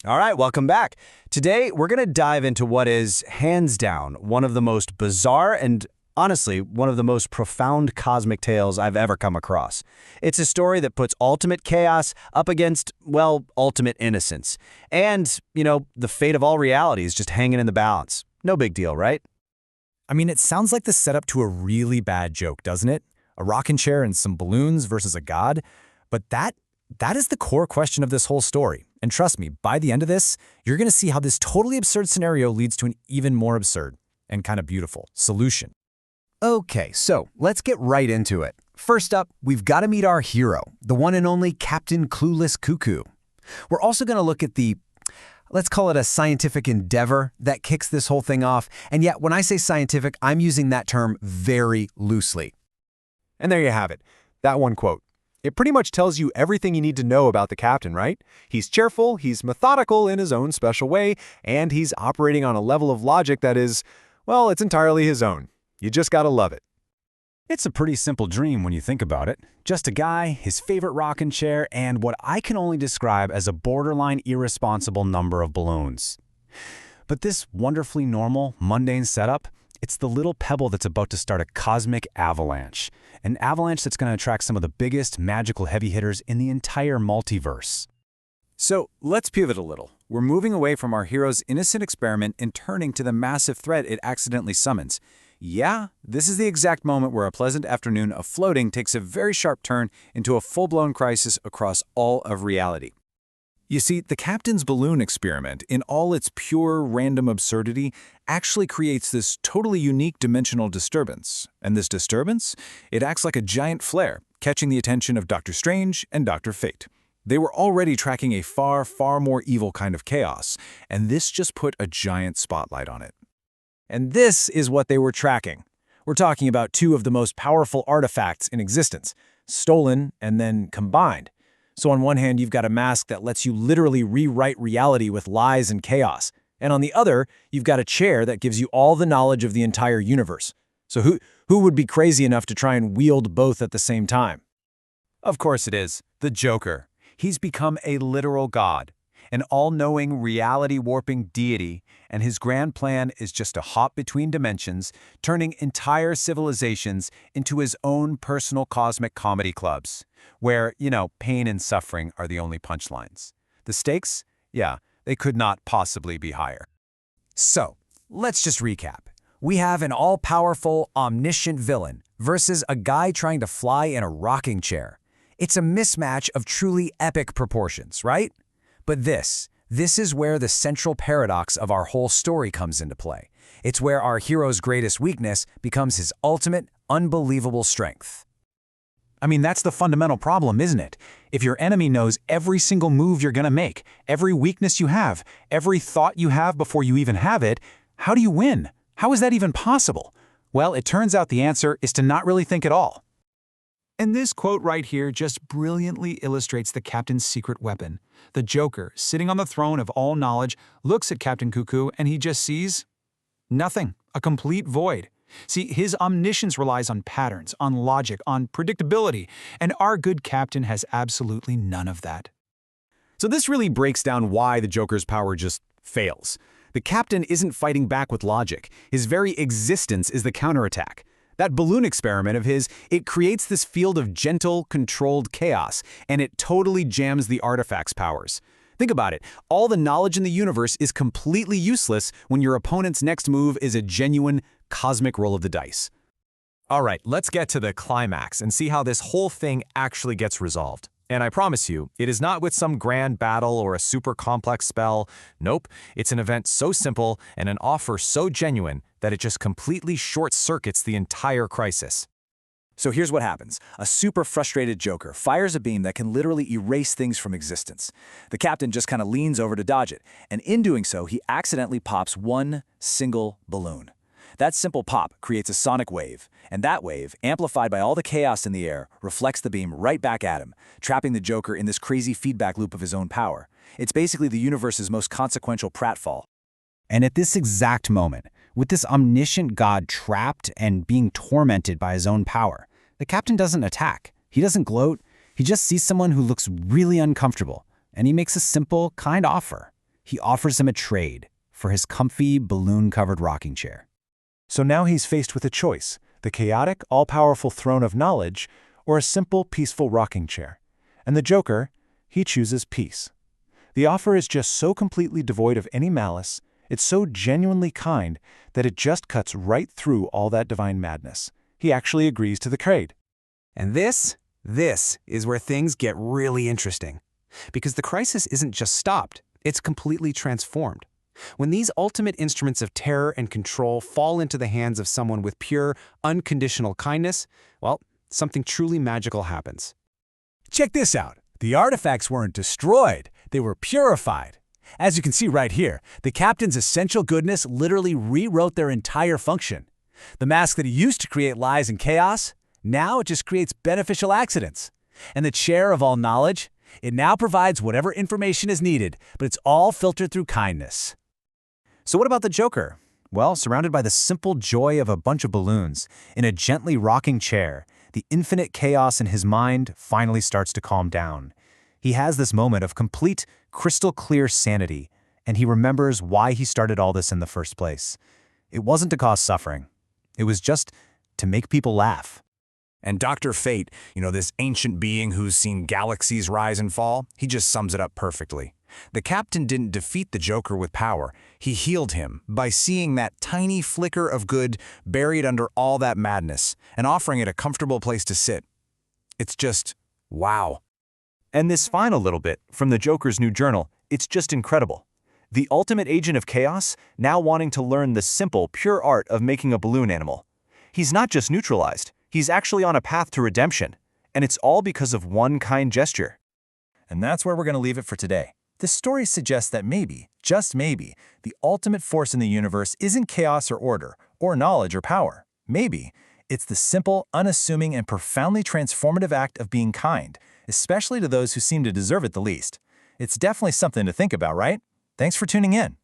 All right, welcome back. Today, we're going to dive into what is, hands down, one of the most bizarre and, honestly, one of the most profound cosmic tales I've ever come across. It's a story that puts ultimate chaos up against, well, ultimate innocence. And, the fate of all reality is just hanging in the balance. No big deal, right? I mean, it sounds like the setup to a really bad joke, doesn't it? A rocking chair and some balloons versus a god. But that is the core question of this whole story. And trust me, by the end of this, you're going to see how this totally absurd scenario leads to an even more absurd and kind of beautiful solution. Okay, so let's get right into it. First up, we've got to meet our hero, the one and only Captain Clueless Cuckoo. We're also going to look at let's call it a scientific endeavor that kicks this whole thing off. And yet, when I say scientific, I'm using that term very loosely. And there you have it, that one quote. It pretty much tells you everything you need to know about the captain, right? He's cheerful, he's methodical in his own special way, and he's operating on a level of logic that is, well, it's entirely his own. You just gotta love it. It's a pretty simple dream when you think about it. Just a guy, his favorite rocking chair, and what I can only describe as a borderline irresponsible number of balloons. But this wonderfully normal, mundane setup, it's the little pebble that's about to start a cosmic avalanche. An avalanche that's going to attract some of the biggest magical heavy hitters in the entire multiverse. So let's pivot a little. We're moving away from our hero's innocent experiment and turning to the massive threat it accidentally summons. Yeah, this is the exact moment where a pleasant afternoon of floating takes a very sharp turn into a full-blown crisis across all of reality. You see, the captain's balloon experiment, in all its pure random absurdity, actually creates this totally unique dimensional disturbance. And this disturbance? It acts like a giant flare, catching the attention of Dr. Strange and Dr. Fate. They were already tracking a far, far more evil kind of chaos, and this just put a giant spotlight on it. And this is what they were tracking. We're talking about two of the most powerful artifacts in existence, stolen and then combined. So on one hand, you've got a mask that lets you literally rewrite reality with lies and chaos. And on the other, you've got a chair that gives you all the knowledge of the entire universe. So who would be crazy enough to try and wield both at the same time? Of course it is. The Joker. He's become a literal god, an all-knowing, reality-warping deity, and his grand plan is just to hop between dimensions, turning entire civilizations into his own personal cosmic comedy clubs, where, pain and suffering are the only punchlines. The stakes? Yeah, they could not possibly be higher. So, let's just recap. We have an all-powerful, omniscient villain versus a guy trying to fly in a rocking chair. It's a mismatch of truly epic proportions, right? But this is where the central paradox of our whole story comes into play. It's where our hero's greatest weakness becomes his ultimate, unbelievable strength. I mean, that's the fundamental problem, isn't it? If your enemy knows every single move you're going to make, every weakness you have, every thought you have before you even have it, how do you win? How is that even possible? Well, it turns out the answer is to not really think at all. And this quote right here just brilliantly illustrates the captain's secret weapon. The Joker, sitting on the throne of all knowledge, looks at Captain Cuckoo and he just sees nothing, a complete void. See, his omniscience relies on patterns, on logic, on predictability, and our good captain has absolutely none of that. So this really breaks down why the Joker's power just fails. The captain isn't fighting back with logic. His very existence is the counterattack. That balloon experiment of his, it creates this field of gentle, controlled chaos, and it totally jams the artifact's powers. Think about it. All the knowledge in the universe is completely useless when your opponent's next move is a genuine, cosmic roll of the dice. All right, let's get to the climax and see how this whole thing actually gets resolved. And I promise you, it is not with some grand battle or a super complex spell. Nope, it's an event so simple and an offer so genuine that it just completely short-circuits the entire crisis. So here's what happens. A super frustrated Joker fires a beam that can literally erase things from existence. The captain just kind of leans over to dodge it, and in doing so, he accidentally pops one single balloon. That simple pop creates a sonic wave, and that wave, amplified by all the chaos in the air, reflects the beam right back at him, trapping the Joker in this crazy feedback loop of his own power. It's basically the universe's most consequential pratfall. And at this exact moment, with this omniscient god trapped and being tormented by his own power, the captain doesn't attack. He doesn't gloat. He just sees someone who looks really uncomfortable, and he makes a simple, kind offer. He offers him a trade for his comfy, balloon-covered rocking chair. So now he's faced with a choice: the chaotic, all-powerful throne of knowledge, or a simple, peaceful rocking chair. And the Joker, he chooses peace. The offer is just so completely devoid of any malice, it's so genuinely kind, that it just cuts right through all that divine madness. He actually agrees to the trade. And this is where things get really interesting. Because the crisis isn't just stopped, it's completely transformed. When these ultimate instruments of terror and control fall into the hands of someone with pure, unconditional kindness, well, something truly magical happens. Check this out. The artifacts weren't destroyed, they were purified. As you can see right here, the Captain's essential goodness literally rewrote their entire function. The mask that he used to create lies and chaos, now it just creates beneficial accidents. And the chair of all knowledge, it now provides whatever information is needed, but it's all filtered through kindness. So what about the Joker? Well, surrounded by the simple joy of a bunch of balloons, in a gently rocking chair, the infinite chaos in his mind finally starts to calm down. He has this moment of complete, crystal-clear sanity, and he remembers why he started all this in the first place. It wasn't to cause suffering. It was just to make people laugh. And Dr. Fate, this ancient being who's seen galaxies rise and fall, he just sums it up perfectly. The Captain didn't defeat the Joker with power. He healed him by seeing that tiny flicker of good buried under all that madness and offering it a comfortable place to sit. It's just, wow. And this final little bit from the Joker's new journal, it's just incredible. The ultimate agent of chaos, now wanting to learn the simple, pure art of making a balloon animal. He's not just neutralized, he's actually on a path to redemption. And it's all because of one kind gesture. And that's where we're going to leave it for today. This story suggests that maybe, just maybe, the ultimate force in the universe isn't chaos or order, or knowledge or power. Maybe it's the simple, unassuming, and profoundly transformative act of being kind, especially to those who seem to deserve it the least. It's definitely something to think about, right? Thanks for tuning in.